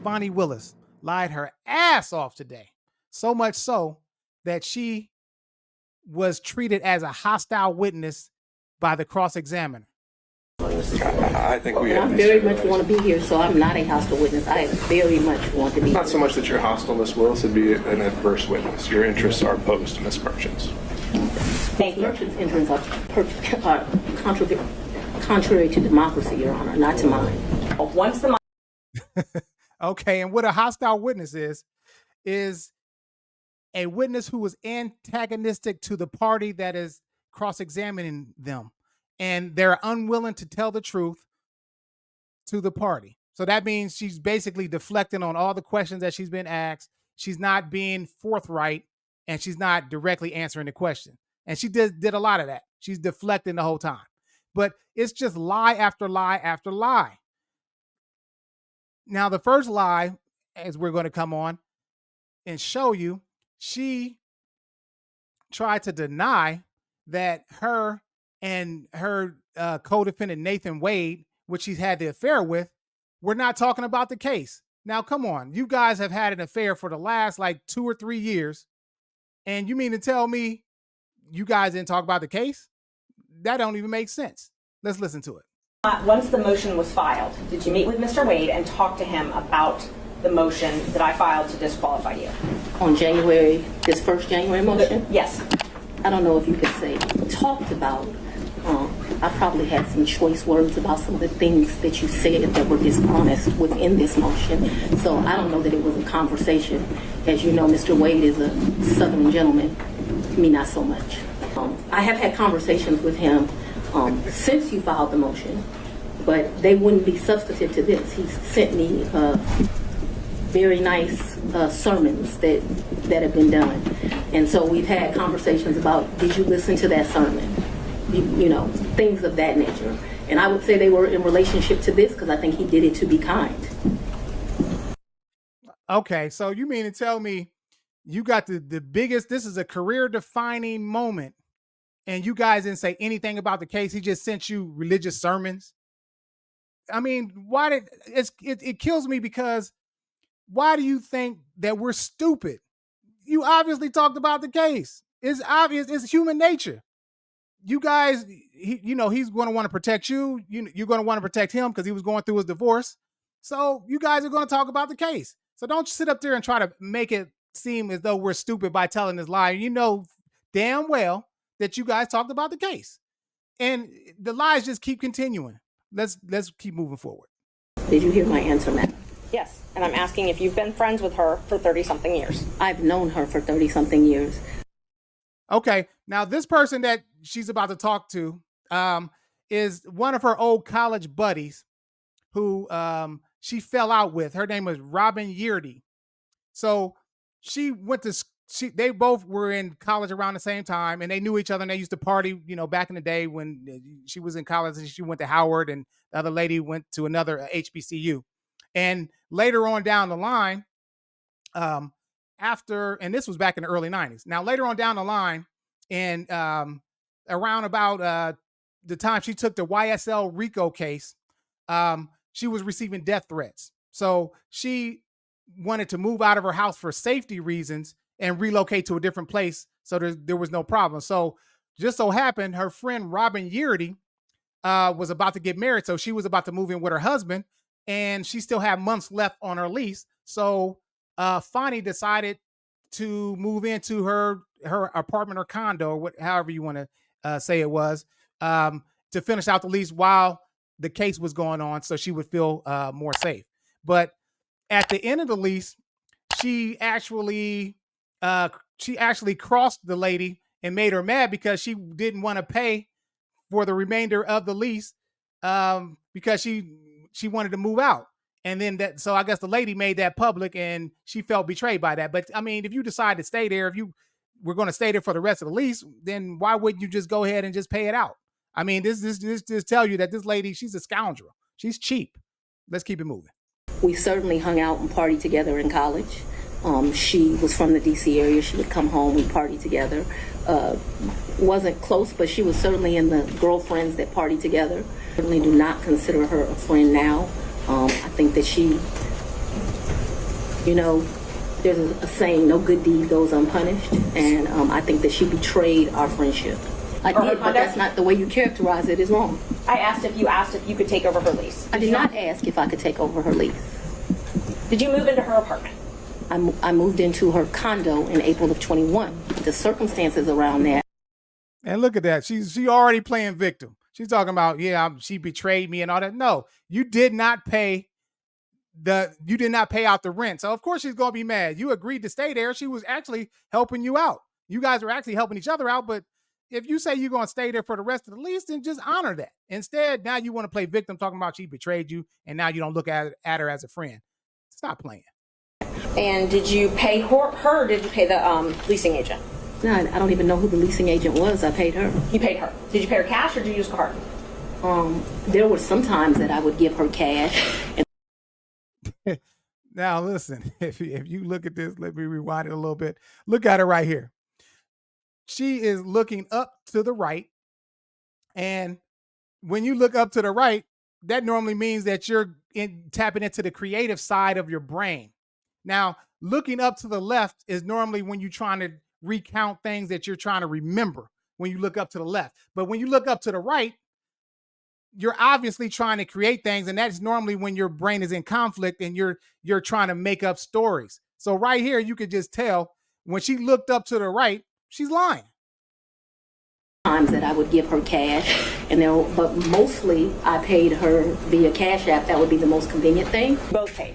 Fani Willis lied her ass off today. So much so that she was treated as a hostile witness by the cross-examiner. I think we have. I very much want to be here, so I'm not a hostile witness. I very much want to be Not here. so much that you're hostile, Ms. Willis, it'd be an adverse witness. Your interests are opposed to Ms. Merchant's. Ms. Merchant's interests are contrary to democracy, Your Honor, not to mine. Once the Okay, and what a hostile witness is a witness who is antagonistic to the party that is cross-examining them, and they're unwilling to tell the truth to the party. So that means she's basically deflecting on all the questions that she's been asked. She's not being forthright, and she's not directly answering the question. And she did a lot of that. She's deflecting the whole time. But it's just lie after lie after lie. Now, the first lie, as we're going to come on and show you, she tried to deny that her and her co-defendant Nathan Wade, which she's had the affair with, were not talking about the case. Now, come on. You guys have had an affair for the last like 2 or 3 years. And you mean to tell me you guys didn't talk about the case? That don't even make sense. Let's listen to it. once the motion was filed, did you meet with Mr. Wade and talk to him about the motion that I filed to disqualify you? On January, this first January motion? Yes. I don't know if you could say talked about. I probably had some choice words about some of the things that you said that were dishonest within this motion. So I don't know that it was a conversation. As you know, Mr. Wade is a Southern gentleman. Me, not so much. I have had conversations with him since you filed the motion, but they wouldn't be substantive to this. He sent me very nice sermons that have been done. And so we've had conversations about, did you listen to that sermon? You know, things of that nature. And I would say they were in relationship to this because I think he did it to be kind. Okay, so you mean to tell me you got the biggest, this is a career-defining moment, and you guys didn't say anything about the case? He just sent you religious sermons? I mean, why did, it kills me because why do you think that we're stupid? You obviously talked about the case. It's obvious, it's human nature. You guys, he's going to want to protect you. You're going to want to protect him because he was going through his divorce. So you guys are going to talk about the case. So don't sit up there and try to make it seem as though we're stupid by telling this lie. You know damn well that you guys talked about the case. And the lies just keep continuing. Let's keep moving forward. Did you hear my answer, ma'am? Yes. And I'm asking if you've been friends with her for 30-something years. I've known her for 30-something years. Okay, now this person that she's about to talk to is one of her old college buddies who she fell out with. Her name was Robin Yeardy. So they both were in college around the same time, and they knew each other, and they used to party, back in the day when she was in college and she went to Howard and the other lady went to another HBCU. And later on down the line, and this was back in the early 90s. Now, later on down the line, and around about the time she took the YSL RICO case, she was receiving death threats. So she wanted to move out of her house for safety reasons and relocate to a different place so there was no problem. So just so happened, her friend Robin Yeardy was about to get married. So she was about to move in with her husband, and she still had months left on her lease. So Fani decided to move into her apartment or condo, or however you want to say it was, to finish out the lease while the case was going on, so she would feel more safe. But at the end of the lease, she actually crossed the lady and made her mad because she didn't want to pay for the remainder of the lease because she wanted to move out. And then so I guess the lady made that public and she felt betrayed by that. But I mean, if you decide to stay there, if you were going to stay there for the rest of the lease, then why wouldn't you just go ahead and just pay it out? I mean, this just tell you that this lady, she's a scoundrel. She's cheap. Let's keep it moving. We certainly hung out and partied together in college. She was from the DC area. She would come home, we'd party together. Wasn't close, but she was certainly in the girlfriends that party together. Certainly do not consider her a friend now. I think that she You know, there's a saying, no good deed goes unpunished, and I think that she betrayed our friendship. I did, but that's not the way you characterize it is wrong. I asked if you could take over her lease. I did not ask if I could take over her lease. Did you move into her apartment? I moved into her condo in April of 21. The circumstances around that. And look at that. She already playing victim. She's talking about, she betrayed me and all that. No, you did not pay out the rent. So of course she's going to be mad. You agreed to stay there. She was actually helping you out. You guys were actually helping each other out. But if you say you're going to stay there for the rest of the lease, then just honor that. Instead, now you want to play victim, talking about she betrayed you, and now you don't look at her as a friend. Stop playing. And did you pay her or did you pay the leasing agent? No, I don't even know who the leasing agent was. I paid her. You paid her. Did you pay her cash or did you use a card? There were some times that I would give her cash. And now listen, if you look at this, let me rewind it a little bit. Look at her right here. She is looking up to the right. And when you look up to the right, that normally means that you're tapping into the creative side of your brain. Now, looking up to the left is normally when you're trying to recount things that you're trying to remember when you look up to the left. But when you look up to the right, you're obviously trying to create things. And that's normally when your brain is in conflict and you're trying to make up stories. So right here, you could just tell when she looked up to the right, she's lying. Times that I would give her cash, but mostly I paid her via Cash App. That would be the most convenient thing. Both paid.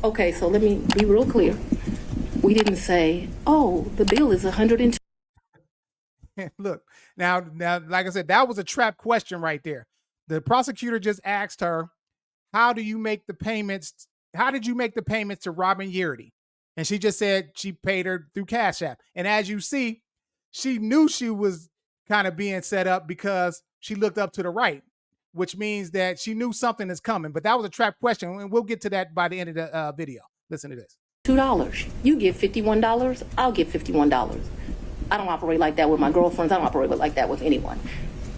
Okay, so let me be real clear. We didn't say, oh, the bill is $102. Look, now, like I said, that was a trap question right there. The prosecutor just asked her, how did you make the payments to Robin Yeardy? And she just said she paid her through Cash App. And as you see, she knew she was kind of being set up because she looked up to the right, which means that she knew something is coming. But that was a trap question, and we'll get to that by the end of the video. Listen to this. $2. You give $51, I'll give $51. I don't operate like that with my girlfriends. I don't operate like that with anyone.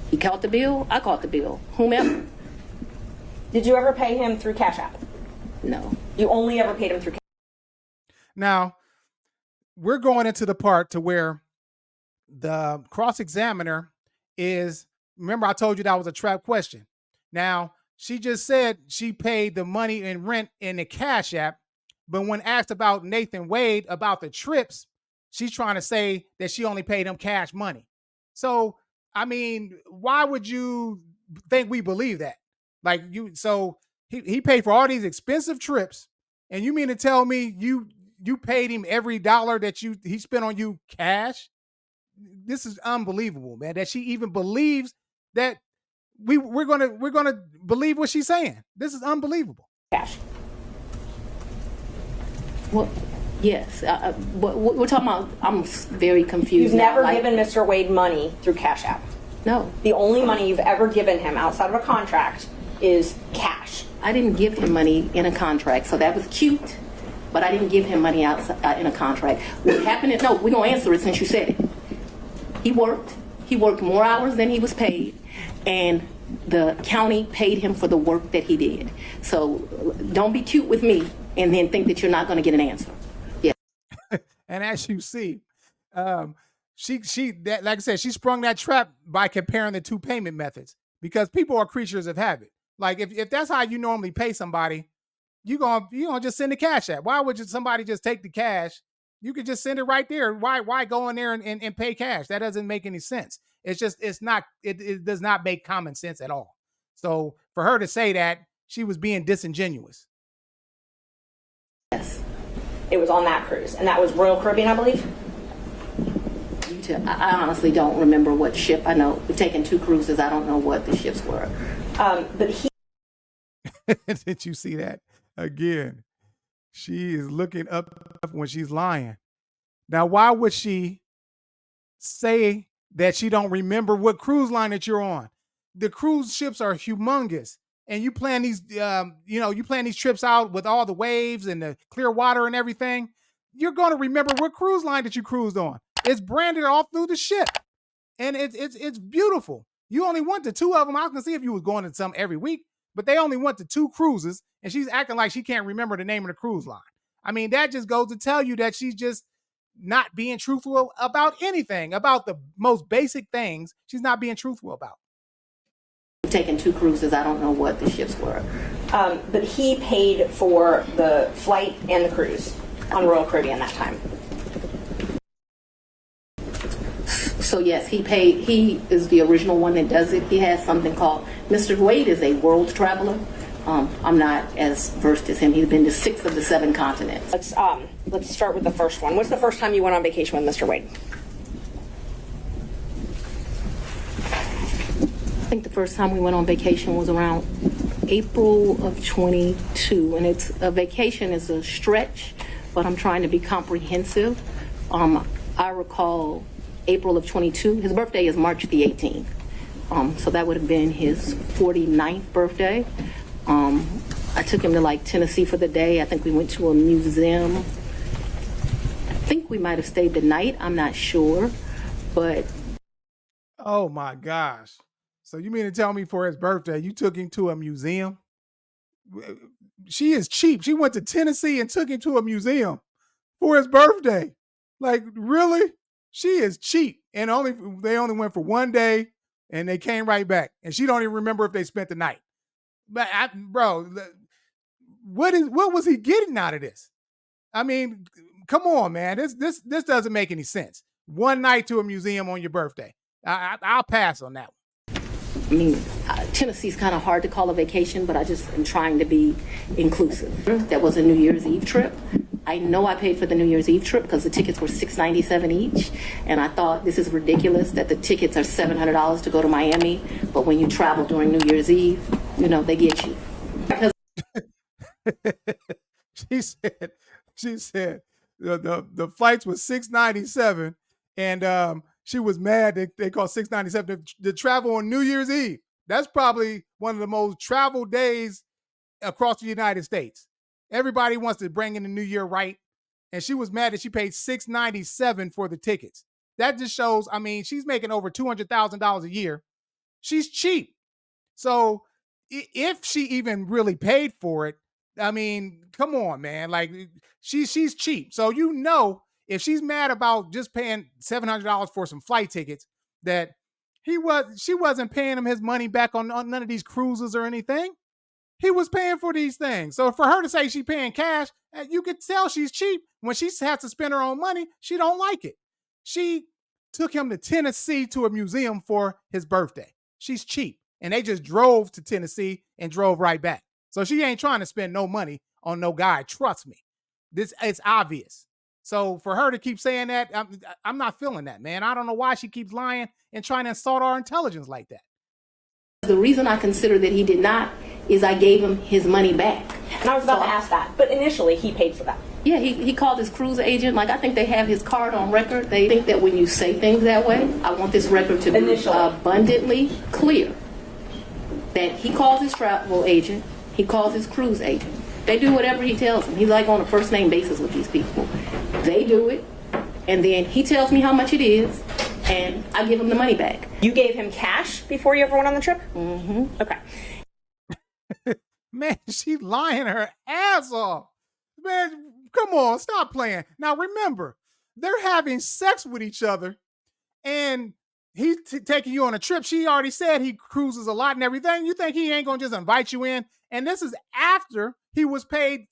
He caught the bill, I caught the bill. Whomever. Did you ever pay him through Cash App? No. You only ever paid him through Cash App? Now, we're going into the part to where the cross-examiner is, remember I told you that was a trap question. Now, she just said she paid the money in rent in the Cash App, but when asked about Nathan Wade, about the trips, she's trying to say that she only paid him cash money. So, I mean, why would you think we believe that? Like so he paid for all these expensive trips, and you mean to tell me you paid him every dollar that he spent on you cash? This is unbelievable, man, that she even believes that we're gonna believe what she's saying. This is unbelievable. Cash. Well, yes. We're talking about, I'm very confused. You've never given Mr. Wade money through Cash App? No. The only money you've ever given him outside of a contract is cash. I didn't give him money in a contract, so that was cute, but I didn't give him money outside in a contract. What happened is, no, we're going to answer it since you said it. He worked more hours than he was paid, and the county paid him for the work that he did. So don't be cute with me and then think that you're not going to get an answer. Yeah. And as you see, she that, like I said, she sprung that trap by comparing the two payment methods, because people are creatures of habit. Like if that's how you normally pay somebody, you gonna just send the Cash App. Why would somebody just take the cash? You could just send it right there. Why go in there and pay cash? That doesn't make any sense. It does not make common sense at all. So for her to say that, she was being disingenuous. Yes. It was on that cruise, and that was Royal Caribbean, I believe? I honestly don't remember what ship. I know we've taken 2 cruises. I don't know what the ships were. But he... Did you see that? Again, she is looking up when she's lying. Now, why would she say that she don't remember what cruise line that you're on? The cruise ships are humongous, and you plan these, you plan these trips out with all the waves and the clear water and everything. You're going to remember what cruise line that you cruised on. It's branded all through the ship, and it's beautiful. You only went to 2 of them. I can see if you was going to some every week, but they only went to 2 cruises, and she's acting like she can't remember the name of the cruise line. I mean, that just goes to tell you that she's just not being truthful about anything, about the most basic things. She's not being truthful about. Taking 2 cruises, I don't know what the ships were. But he paid for the flight and the cruise on Royal Caribbean that time. So yes, he paid. He is the original one that does it. He has something called, Mr. Wade is a world traveler. I'm not as versed as him. He's been to 6 of the 7 continents. Let's start with the first one. What's the first time you went on vacation with Mr. Wade? I think the first time we went on vacation was around April of 22, and it's a vacation is a stretch, but I'm trying to be comprehensive. I recall April of 22. His birthday is March the 18th, so that would have been his 49th birthday. I took him to like Tennessee for the day. I think we went to a museum. I think we might have stayed the night. I'm not sure, but Oh my gosh. So you mean to tell me for his birthday, you took him to a museum? She is cheap. She went to Tennessee and took him to a museum for his birthday. Like, really? She is cheap. And they only went for one day and they came right back. And she don't even remember if they spent the night. But bro, what was he getting out of this? I mean, come on, man. This doesn't make any sense. One night to a museum on your birthday. I'll pass on that one. I mean, Tennessee's kind of hard to call a vacation, but I just am trying to be inclusive. That was a New Year's Eve trip. I know I paid for the New Year's Eve trip because the tickets were $697 each, and I thought this is ridiculous that the tickets are $700 to go to Miami, but when you travel during New Year's Eve, you know, they get you. Because she said the flights was $697, and she was mad that they cost $697 to travel on New Year's Eve. That's probably one of the most traveled days across the United States. Everybody wants to bring in the new year right, and she was mad that she paid $697 for the tickets. That just shows, I mean, she's making over $200,000 a year. She's cheap. So if she even really paid for it, I mean, come on, man. Like, she's cheap. So you know, if she's mad about just paying $700 for some flight tickets, that she wasn't paying him his money back on none of these cruises or anything. He was paying for these things. So for her to say she's paying cash, you could tell she's cheap. When she has to spend her own money, she don't like it. She took him to Tennessee to a museum for his birthday. She's cheap. And they just drove to Tennessee and drove right back. So she ain't trying to spend no money on no guy. Trust me. It's obvious. So for her to keep saying that, I'm not feeling that, man. I don't know why she keeps lying and trying to insult our intelligence like that. the reason I consider that he did not is I gave him his money back. And I was about to ask that, but initially he paid for that. Yeah, he called his cruise agent. Like, I think they have his card on record. They think that when you say things that way, I want this record to be abundantly clear that he calls his travel agent, he calls his cruise agent. They do whatever he tells them. He's like on a first name basis with these people. They do it, and then he tells me how much it is, and I give him the money back. You gave him cash before you ever went on the trip? Mm-hmm. Okay. Man, she's lying her ass off. Man, come on, stop playing. Now remember, they're having sex with each other, and he's taking you on a trip. She already said he cruises a lot and everything. You think he ain't gonna just invite you in? And this is after he was paid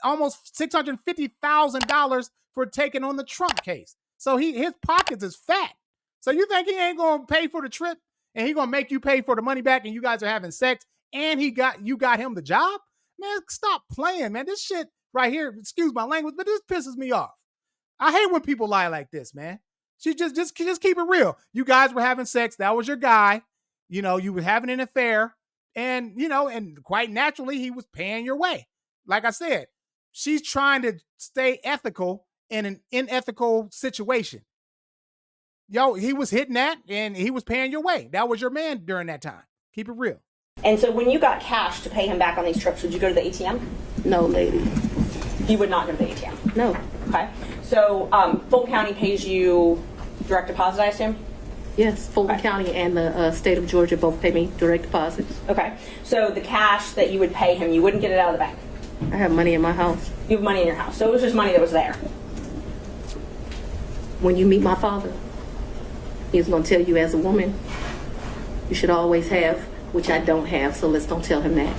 almost $650,000 for taking on the Trump case. So his pockets is fat. So you think he ain't gonna pay for the trip and he gonna make you pay for the money back, and you guys are having sex and you got him the job? Man, stop playing, man. This shit right here, excuse my language, but this pisses me off. I hate when people lie like this, man. She just keep it real. You guys were having sex. That was your guy. You know, you were having an affair, and and quite naturally he was paying your way. Like I said, she's trying to stay ethical in an unethical situation. He was hitting that and he was paying your way. That was your man during that time. Keep it real. And so when you got cash to pay him back on these trips, would you go to the ATM? No, lady. You would not go to the ATM? No. Okay. So Fulton County pays you direct deposit, I assume? Yes, Fulton County and the state of Georgia both pay me direct deposits. Okay. So the cash that you would pay him, you wouldn't get it out of the bank? I have money in my house. You have money in your house. So it was just money that was there. When you meet my father, he's going to tell you as a woman, you should always have, which I don't have, so let's don't tell him that.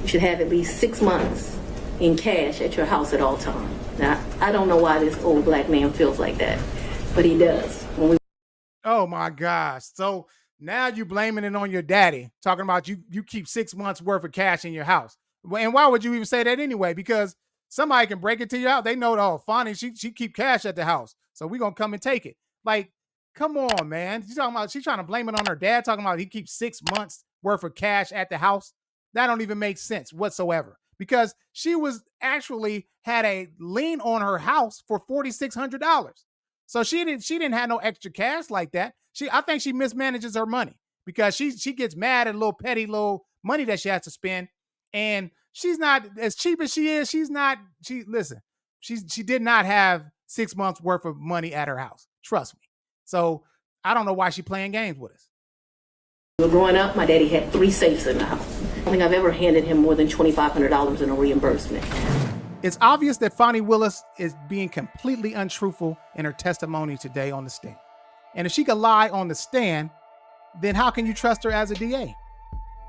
You should have at least 6 months in cash at your house at all times. Now, I don't know why this old black man feels like that, but he does. Oh my gosh. So now you blaming it on your daddy, talking about you keep 6 months worth of cash in your house. And why would you even say that anyway? Because somebody can break it to you out. They know, oh, Fani, she keep cash at the house. So we're going to come and take it. Like, come on, man. She's trying to blame it on her dad, talking about he keeps 6 months worth of cash at the house. That don't even make sense whatsoever, because she was actually had a lien on her house for $4,600. So she didn't have no extra cash like that. I think she mismanages her money, because she gets mad at little petty little money that she has to spend. And she's not, as cheap as she is, she did not have 6 months worth of money at her house. Trust me. So I don't know why she's playing games with us. Growing up, my daddy had 3 safes in the house. I don't think I've ever handed him more than $2,500 in a reimbursement. It's obvious that Fani Willis is being completely untruthful in her testimony today on the stand. And if she could lie on the stand, then how can you trust her as a DA?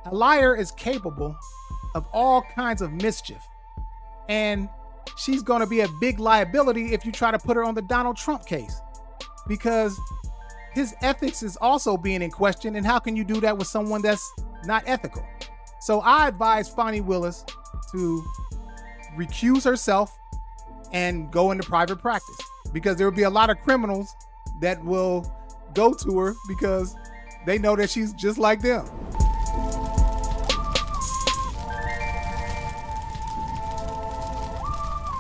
A liar is capable of all kinds of mischief. And she's going to be a big liability if you try to put her on the Donald Trump case, because his ethics is also being in question. And how can you do that with someone that's not ethical? So I advise Fani Willis to recuse herself and go into private practice, because there will be a lot of criminals that will go to her because they know that she's just like them.